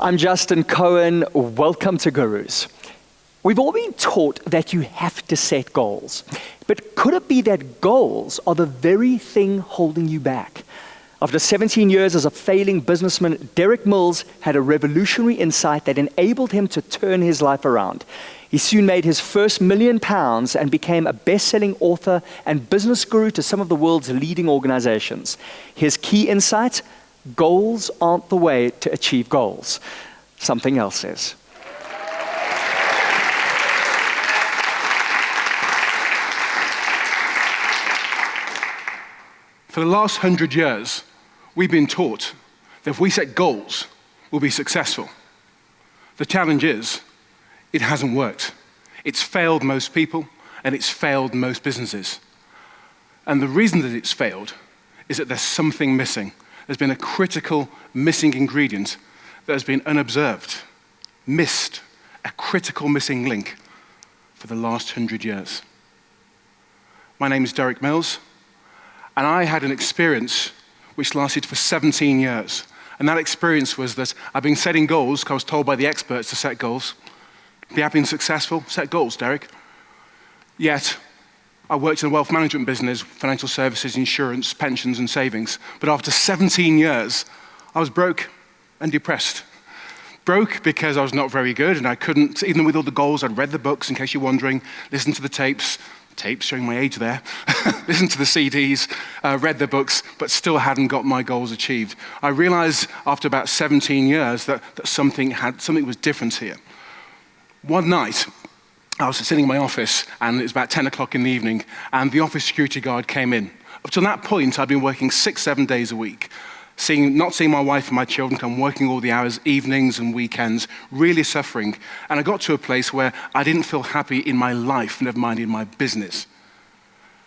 I'm Justin Cohen. Welcome to Gurus. We've all been taught that you have to set goals. But could it be that goals are the very thing holding you back? After 17 years as a failing businessman, Derek Mills had a revolutionary insight that enabled him to turn his life around. He soon made his first £1 million and became a best-selling author and business guru to some of the world's leading organizations. His key insight: goals aren't the way to achieve goals. Something else is. For the last 100 years, we've been taught that if we set goals, we'll be successful. The challenge is, it hasn't worked. It's failed most people, and it's failed most businesses. And the reason that it's failed is that there's something missing. There's been a critical missing ingredient that has been unobserved, missed, a critical missing link for the last 100 years. My name is Derek Mills, and I had an experience which lasted for 17 years. And that experience was that I've been setting goals, because I was told by the experts to set goals. If you have been successful, set goals, Derek. Yet, I worked in the wealth management business, financial services, insurance, pensions, and savings. But after 17 years, I was broke and depressed. Broke because I was not very good, and I couldn't, even with all the goals, I'd read the books, in case you're wondering, listened to the tapes showing my age there, listened to the CDs, read the books, but still hadn't got my goals achieved. I realized after about 17 years that something was different here. One night, I was sitting in my office, and it was about 10 o'clock in the evening, and the office security guard came in. Up to that point, I'd been working 6-7 days a week, not seeing my wife and my children, I'm working all the hours, evenings and weekends, really suffering. And I got to a place where I didn't feel happy in my life, never mind in my business.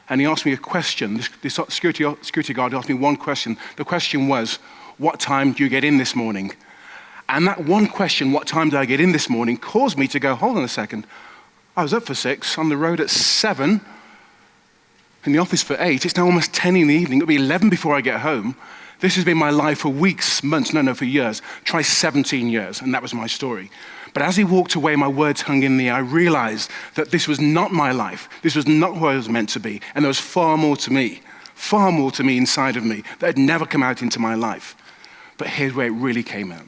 And he asked me a question. The security guard asked me one question. The question was, what time do you get in this morning? And that one question, what time did I get in this morning, caused me to go, hold on a second. I was up for 6, on the road at 7, in the office for 8. It's now almost 10 in the evening. It'll be 11 before I get home. This has been my life for weeks, months, for years. Try 17 years, and that was my story. But as he walked away, my words hung in the air. I realized that this was not my life. This was not who I was meant to be. And there was far more to me inside of me that had never come out into my life. But here's where it really came out.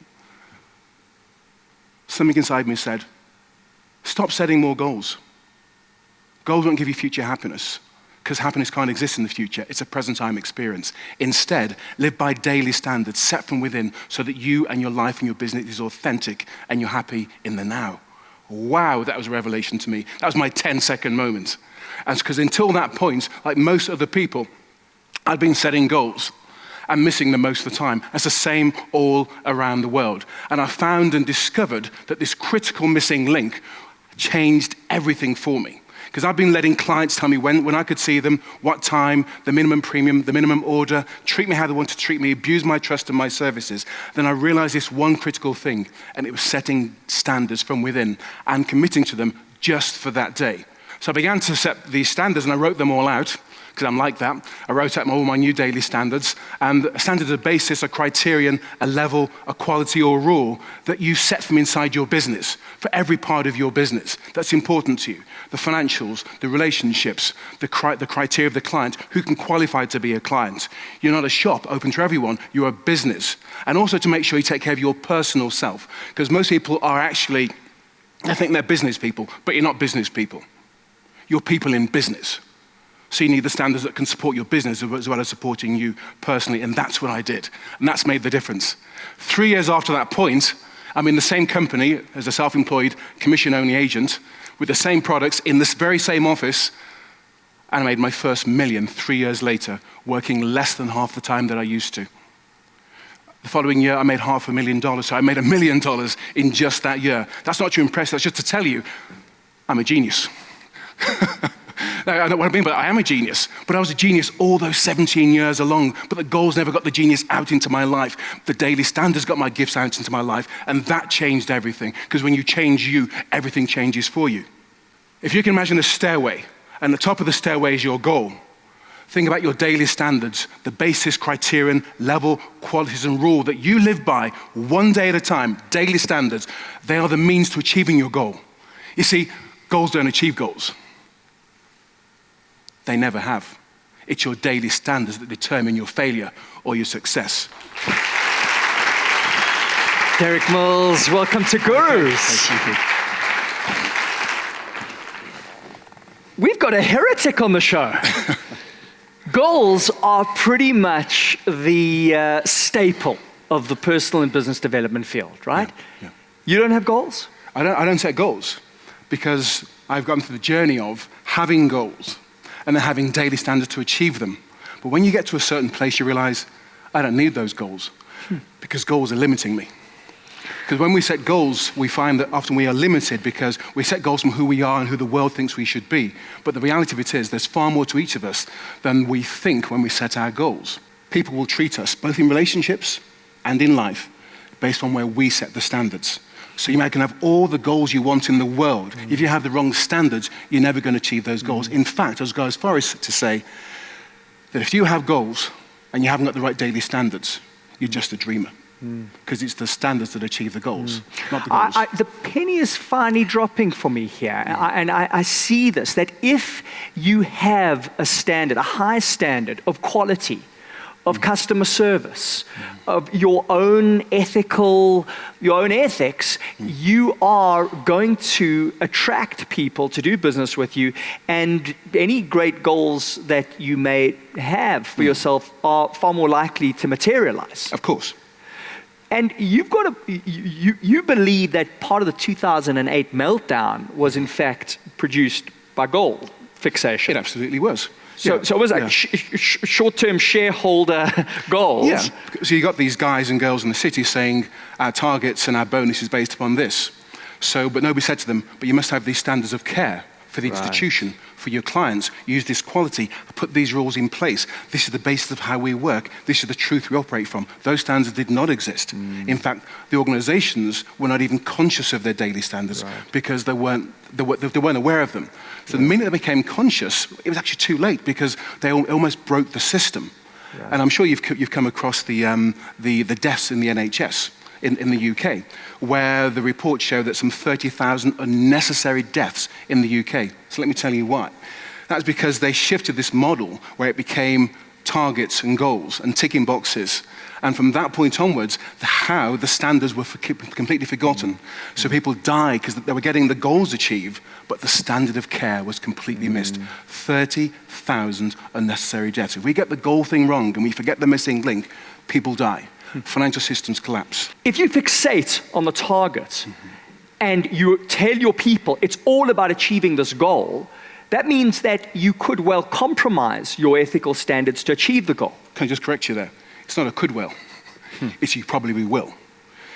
Something inside me said, stop setting more goals. Goals won't give you future happiness, because happiness can't exist in the future. It's a present time experience. Instead, live by daily standards set from within so that you and your life and your business is authentic and you're happy in the now. Wow, that was a revelation to me. That was my 10-second moment. And because until that point, like most other people, I'd been setting goals and missing them most of the time. It's the same all around the world. And I found and discovered that this critical missing link changed everything for me. Because I've been letting clients tell me when I could see them, what time, the minimum premium, the minimum order, treat me how they want to treat me, abuse my trust and my services. Then I realized this one critical thing, and it was setting standards from within and committing to them just for that day. So I began to set these standards, and I wrote them all out, because I'm like that. I wrote out all my new daily standards, and a standard is a basis, a criterion, a level, a quality or rule that you set from inside your business, for every part of your business that's important to you. The financials, the relationships, the criteria of the client, who can qualify to be a client. You're not a shop open to everyone, you're a business. And also to make sure you take care of your personal self, because most people are actually, I think they're business people, but you're not business people. You're people in business. So you need the standards that can support your business as well as supporting you personally, and that's what I did. And that's made the difference. 3 years after that point, I'm in the same company as a self-employed commission-only agent with the same products in this very same office, and I made my first $1 million 3 years later, working less than half the time that I used to. The following year, I made $500,000, so I made $1 million in just that year. That's not to impress, that's just to tell you, I'm a genius. I know what I mean, but I am a genius. But I was a genius all those 17 years along. But the goals never got the genius out into my life. The daily standards got my gifts out into my life. And that changed everything. Because when you change you, everything changes for you. If you can imagine a stairway and the top of the stairway is your goal. Think about your daily standards, the basis, criterion, level, qualities, and rule that you live by one day at a time, daily standards. They are the means to achieving your goal. You see, goals don't achieve goals. They never have. It's your daily standards that determine your failure or your success. Derek Mills, welcome to Gurus. Thank you. We've got a heretic on the show. Goals are pretty much the staple of the personal and business development field, right? Yeah. You don't have goals? I don't set goals because I've gone through the journey of having goals and then having daily standards to achieve them. But when you get to a certain place, you realize, I don't need those goals because goals are limiting me. Because when we set goals, we find that often we are limited because we set goals from who we are and who the world thinks we should be. But the reality of it is there's far more to each of us than we think when we set our goals. People will treat us, both in relationships and in life, based on where we set the standards. So you can have all the goals you want in the world. If you have the wrong standards, you're never going to achieve those goals. In fact, I'll go as far as to say that if you have goals and you haven't got the right daily standards, you're just a dreamer. Because it's the standards that achieve the goals, not the goals. The penny is finally dropping for me here. And I see this, that if you have a standard, a high standard of quality, of customer service, of your own ethics, you are going to attract people to do business with you, and any great goals that you may have for yourself are far more likely to materialize. Of course. And you've got to, you believe that part of the 2008 meltdown was in fact produced by goal fixation. It absolutely was. So it was like short-term shareholder goals. Yeah, so you got these guys and girls in the city saying our targets and our bonus is based upon this. But nobody said to them, but you must have these standards of care for the institution, for your clients. Use this quality, put these rules in place. This is the basis of how we work. This is the truth we operate from. Those standards did not exist. In fact, the organizations were not even conscious of their daily standards because they weren't aware of them. So the minute they became conscious, it was actually too late because they almost broke the system. And I'm sure you've come across the deaths in the NHS in the UK, where the reports show that some 30,000 unnecessary deaths in the UK. So let me tell you why. That's because they shifted this model where it became targets and goals and ticking boxes. And from that point onwards, the standards were completely forgotten. So people died because they were getting the goals achieved, but the standard of care was completely missed. 30,000 unnecessary deaths. If we get the goal thing wrong and we forget the missing link, people die. Financial systems collapse. If you fixate on the target and you tell your people it's all about achieving this goal, that means that you could well compromise your ethical standards to achieve the goal. Can I just correct you there? It's not a could well. It's you probably will.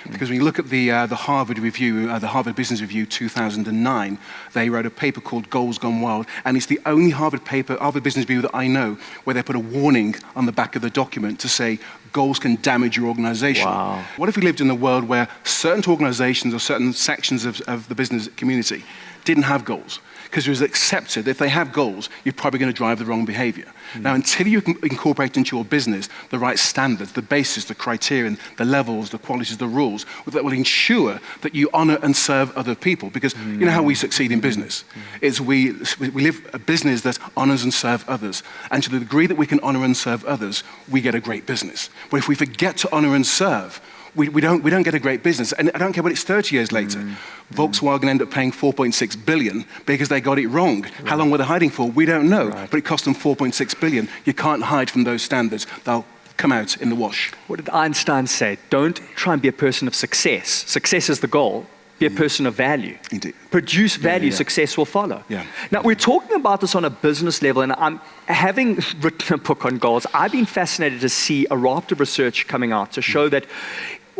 Because when you look at the Harvard Review, the Harvard Business Review 2009, they wrote a paper called Goals Gone Wild, and it's the only Harvard Business Review that I know where they put a warning on the back of the document to say goals can damage your organization. Wow. What if we lived in a world where certain organizations or certain sections of the business community didn't have goals? Because it was accepted that if they have goals, you're probably going to drive the wrong behavior. Now, until you can incorporate into your business the right standards, the basis, the criterion, the levels, the qualities, the rules, that will ensure that you honor and serve other people. Because you know how we succeed in business? Is we live a business that honors and serves others. And to the degree that we can honor and serve others, we get a great business. But if we forget to honor and serve, we don't get a great business. And I don't care what it's 30 years later. Volkswagen end up paying 4.6 billion because they got it wrong. How long were they hiding for? We don't know. But it cost them 4.6 billion. You can't hide from those standards. They'll come out in the wash. What did Einstein say? Don't try and be a person of success. Success is the goal. Be a person of value. Indeed. Produce value, success will follow. Yeah. Now, we're talking about this on a business level, and I'm having written a book on goals. I've been fascinated to see a raft of research coming out to show that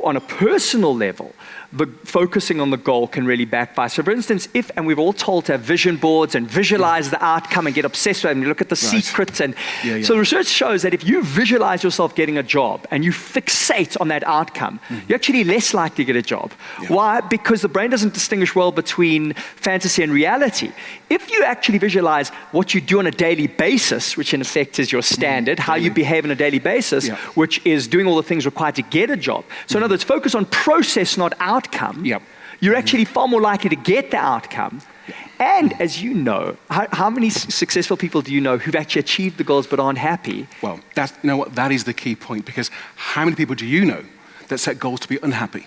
on a personal level, the focusing on the goal can really backfire. So for instance, and we've all told to have vision boards and visualize the outcome and get obsessed with it and you look at the secrets. And so research shows that if you visualize yourself getting a job and you fixate on that outcome, you're actually less likely to get a job. Why? Because the brain doesn't distinguish well between fantasy and reality. If you actually visualize what you do on a daily basis, which in effect is your standard, how you behave on a daily basis, which is doing all the things required to get a job. So in other words, focus on process, not outcome. You're actually far more likely to get the outcome. And as you know, how many successful people do you know who've actually achieved the goals but aren't happy? Well, you know what? That is the key point, because how many people do you know that set goals to be unhappy?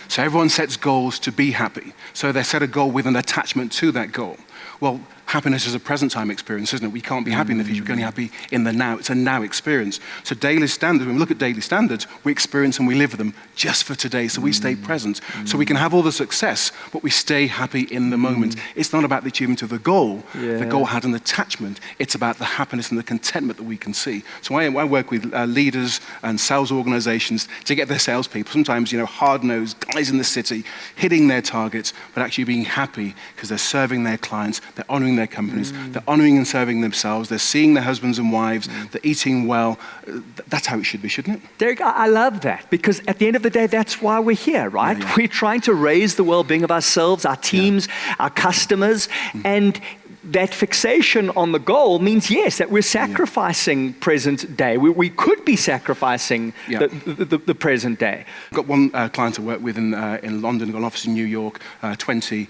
So everyone sets goals to be happy. So they set a goal with an attachment to that goal. Well, happiness is a present time experience, isn't it? We can't be happy in the future, we can only happy in the now. It's a now experience. So daily standards, when we look at daily standards, we experience and we live them just for today. So we stay present. So we can have all the success, but we stay happy in the moment. It's not about the achievement of the goal. The goal had an attachment. It's about the happiness and the contentment that we can see. So I work with leaders and sales organizations to get their salespeople, sometimes, hard-nosed guys in the city, hitting their targets, but actually being happy because they're serving their clients, they're honoring their companies, they're honoring and serving themselves, they're seeing their husbands and wives, they're eating well. That's how it should be, shouldn't it? Derek, I love that, because at the end of the day, that's why we're here, right? We're trying to raise the well-being of ourselves, our teams, our customers, and that fixation on the goal means, yes, that we're sacrificing present day. We could be sacrificing the present day. I've got one client I work with in London, got an office in New York, 20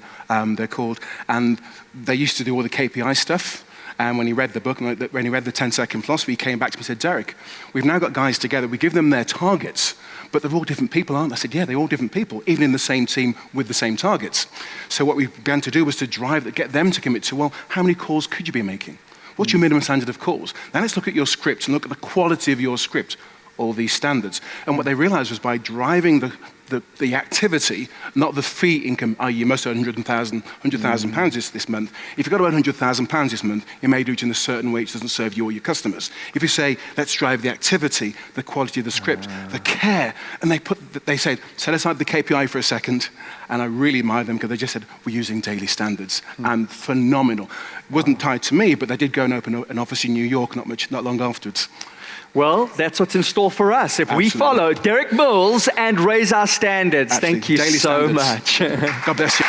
they're called, and they used to do all the KPI stuff. And when he read the book, when he read the 10-second philosophy, he came back to me and said, Derek, we've now got guys together, we give them their targets, but they're all different people, aren't they? I said, yeah, they're all different people, even in the same team with the same targets. So what we began to do was to get them to commit to, well, how many calls could you be making? What's your minimum standard of calls? Now let's look at your script and look at the quality of your script, all these standards. And what they realized was by driving the activity, not the fee income, i.e. you must earn £100,000 this month. If you've got to earn £100,000 this month, you may do it in a certain way which doesn't serve you or your customers. If you say, let's drive the activity, the quality of the script, the care, and they said, set aside the KPI for a second, and I really admire them because they just said, we're using daily standards, and phenomenal. It wasn't tied to me, but they did go and open an office in New York not long afterwards. Well, that's what's in store for us if we follow Derek Mills and raise our standards. Thank you so much. God bless you.